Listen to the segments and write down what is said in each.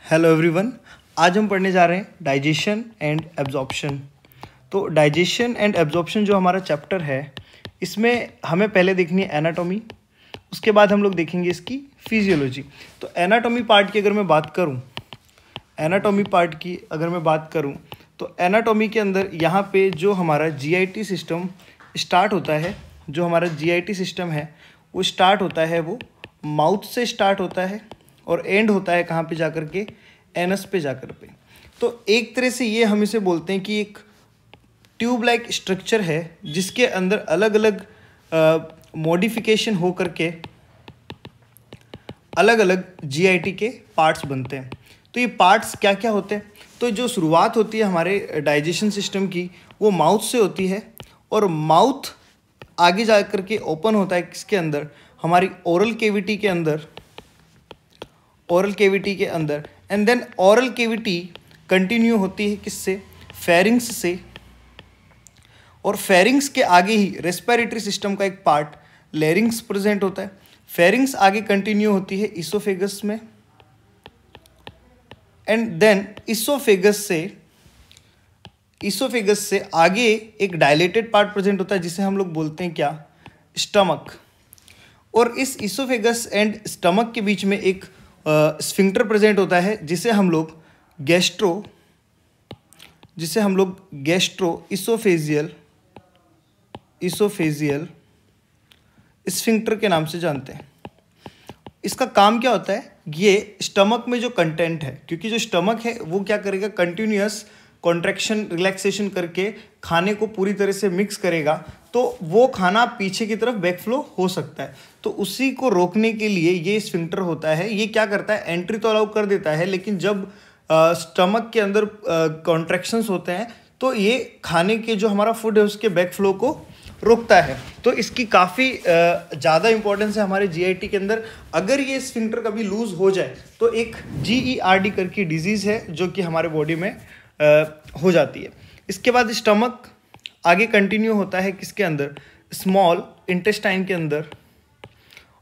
Hello everyone, आज हम पढ़ने जा रहे हैं डाइजेशन एंड एब्जॉर्प्शन। तो डाइजेशन एंड एब्जॉर्प्शन जो हमारा चैप्टर है, इसमें हमें पहले देखनी है एनाटॉमी, उसके बाद हम लोग देखेंगे इसकी फिजियोलॉजी। तो एनाटॉमी पार्ट की अगर मैं बात करूं, तो एनाटॉमी के अंदर यहाँ पे जो हमारा जीआईटी सिस्टम स्टार्ट होता है, जो हमारा जीआईटी सिस्टम है वो स्टार्ट होता है, वो माउथ से स्टार्ट होता है और एंड होता है कहाँ पे जाकर के, एनस पे जाकर पे। तो एक तरह से ये हम इसे बोलते हैं कि एक ट्यूब लाइक स्ट्रक्चर है जिसके अंदर अलग अलग मॉडिफिकेशन हो करके अलग अलग जीआईटी के पार्ट्स बनते हैं। तो ये पार्ट्स क्या क्या होते हैं? तो जो शुरुआत होती है हमारे डाइजेशन सिस्टम की, वो माउथ से होती है और माउथ आगे जा कर के ओपन होता है किसके अंदर, हमारी ओरल केविटी के अंदर, and then oral cavity continue होती है किससे, फेरिंग्स से, और फेरिंग्स के आगे ही रेस्पिरेटरी सिस्टम का एक पार्ट लेरिंग्स प्रेजेंट होता है। फेरिंग्स आगे कंटिन्यू होती है इसोफेगस में, एंड देन इसोफेगस से आगे एक डायलेटेड पार्ट प्रेजेंट होता है जिसे हम लोग बोलते हैं क्या, स्टमक। और इस इसोफेगस एंड स्टमक के बीच में एक स्फिंक्टर प्रेजेंट होता है जिसे हम लोग गैस्ट्रो इसोफेजियल स्फिंक्टर के नाम से जानते हैं। इसका काम क्या होता है, ये स्टमक में जो कंटेंट है, क्योंकि जो स्टमक है वो क्या करेगा, कंटिन्यूअस कॉन्ट्रैक्शन रिलैक्सेशन करके खाने को पूरी तरह से मिक्स करेगा, तो वो खाना पीछे की तरफ बैकफ्लो हो सकता है। तो उसी को रोकने के लिए ये स्फिंक्टर होता है, ये क्या करता है, एंट्री तो अलाउ कर देता है, लेकिन जब स्टमक के अंदर कॉन्ट्रैक्शंस होते हैं तो ये खाने के जो हमारा फूड है उसके बैकफ्लो को रोकता है। तो इसकी काफ़ी ज़्यादा इंपॉर्टेंस है हमारे जीआईटी के अंदर। अगर ये स्फिंक्टर कभी लूज हो जाए तो एक GERD करके डिजीज़ है जो कि हमारे बॉडी में हो जाती है। इसके बाद स्टमक आगे कंटिन्यू होता है किसके अंदर, स्मॉल इंटेस्टाइन के अंदर,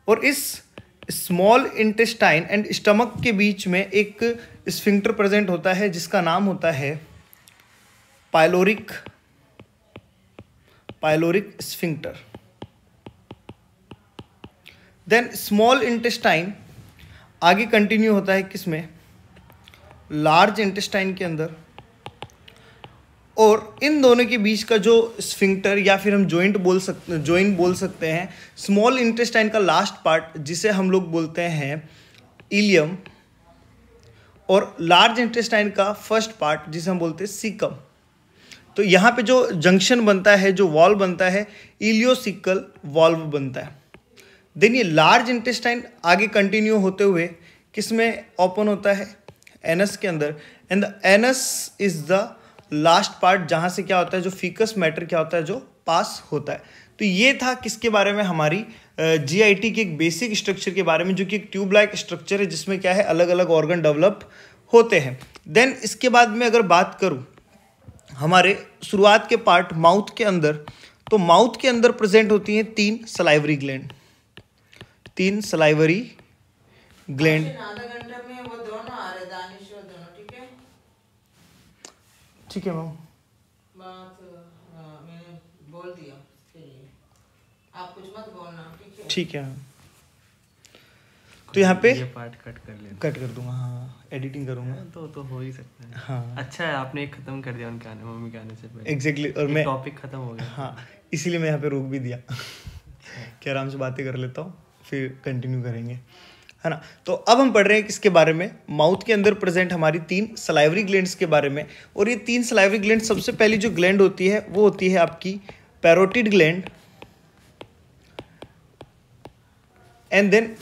और इस स्मॉल इंटेस्टाइन एंड स्टमक के बीच में एक स्फिंक्टर प्रेजेंट होता है जिसका नाम होता है pyloric sphincter. Then small intestine आगे कंटिन्यू होता है किसमें, लार्ज इंटेस्टाइन के अंदर, और इन दोनों के बीच का जो स्फिंक्टर या फिर हम जॉइंट बोल सकते हैं, स्मॉल इंटेस्टाइन का लास्ट पार्ट जिसे हम लोग बोलते हैं इलियम, और लार्ज इंटेस्टाइन का फर्स्ट पार्ट जिसे हम बोलते हैं सीकम। तो यहाँ पे जो जंक्शन बनता है, जो वॉल्व बनता है, इलियोसिकल वॉल्व बनता है। देन ये लार्ज इंटेस्टाइन आगे कंटिन्यू होते हुए किसमें ओपन होता है, एनस के अंदर, and the anus is the last part जहाँ से क्या होता है, जो फीकस मैटर क्या होता है, जो पास होता है। तो ये था किसके बारे में, हमारी जीआईटी के एक बेसिक स्ट्रक्चर के बारे में, जो कि एक ट्यूब लाइक स्ट्रक्चर है जिसमें क्या है, अलग अलग ऑर्गन डेवलप होते हैं। देन इसके बाद में अगर बात करूँ हमारे शुरुआत के पार्ट माउथ के अंदर, तो माउथ के अंदर प्रेजेंट होती हैं तीन सलाइवरी ग्लैंड। ठीक है मैम, मैंने बोल दिया उसके लिए, आप कुछ मत बोलना, ठीक है। तो यहाँ पे ये पार्ट कट कर दूंगा, हाँ एडिटिंग करूंगा तो हो ही सकता है। हाँ अच्छा है, आपने एक खत्म कर दिया उनके आने, मम्मी के आने से पहले। एग्जैक्टली, और मैं टॉपिक खत्म हो गया। हाँ, इसीलिए मैं यहाँ पे रोक भी दिया कि आराम से बातें कर लेता हूँ, फिर कंटिन्यू करेंगे, है ना। तो अब हम पढ़ रहे हैं किसके बारे में, माउथ के अंदर प्रेजेंट हमारी तीन सलाइवरी ग्लैंड्स के बारे में। और ये तीन सलाइवरी ग्लैंड, सबसे पहली जो ग्लैंड होती है वो होती है आपकी पैरोटिड ग्लैंड, एंड देन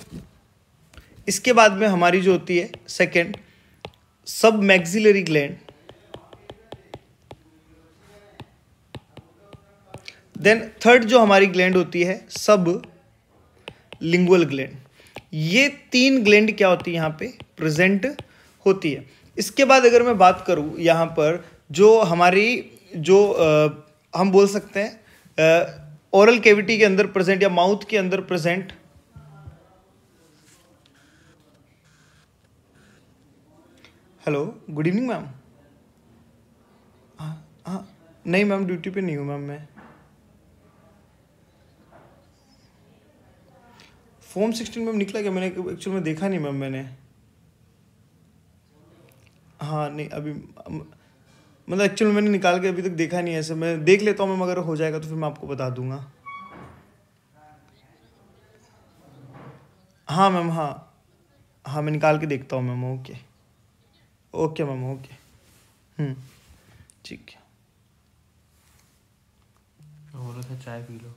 इसके बाद में हमारी जो होती है सेकेंड सब मैक्सिलरी ग्लैंड, देन थर्ड जो हमारी ग्लैंड होती है सब लिंगुअल ग्लैंड। ये तीन ग्लैंड क्या होती है यहाँ पे प्रेजेंट होती है। इसके बाद अगर मैं बात करूँ यहाँ पर जो हमारी जो हम बोल सकते हैं ओरल कैविटी के अंदर प्रेजेंट या माउथ के अंदर present hello, good evening ma'am. हाँ हाँ, नहीं मैम ड्यूटी पे नहीं हूँ मैम मैं। फॉर्म 16 मैम निकला क्या? मैंने एक्चुअल में देखा नहीं मैम मैंने। हाँ नहीं अभी मतलब एक्चुअल मैंने निकाल के अभी तक देखा नहीं है ऐसे। मैं देख लेता हूँ मैम, अगर हो जाएगा तो फिर मैं आपको बता दूंगा। हाँ मैम, हाँ हाँ मैं निकाल के देखता हूँ ma'am. Okay okay ma'am, okay. ठीक है। बोलो तो चाय पी लो।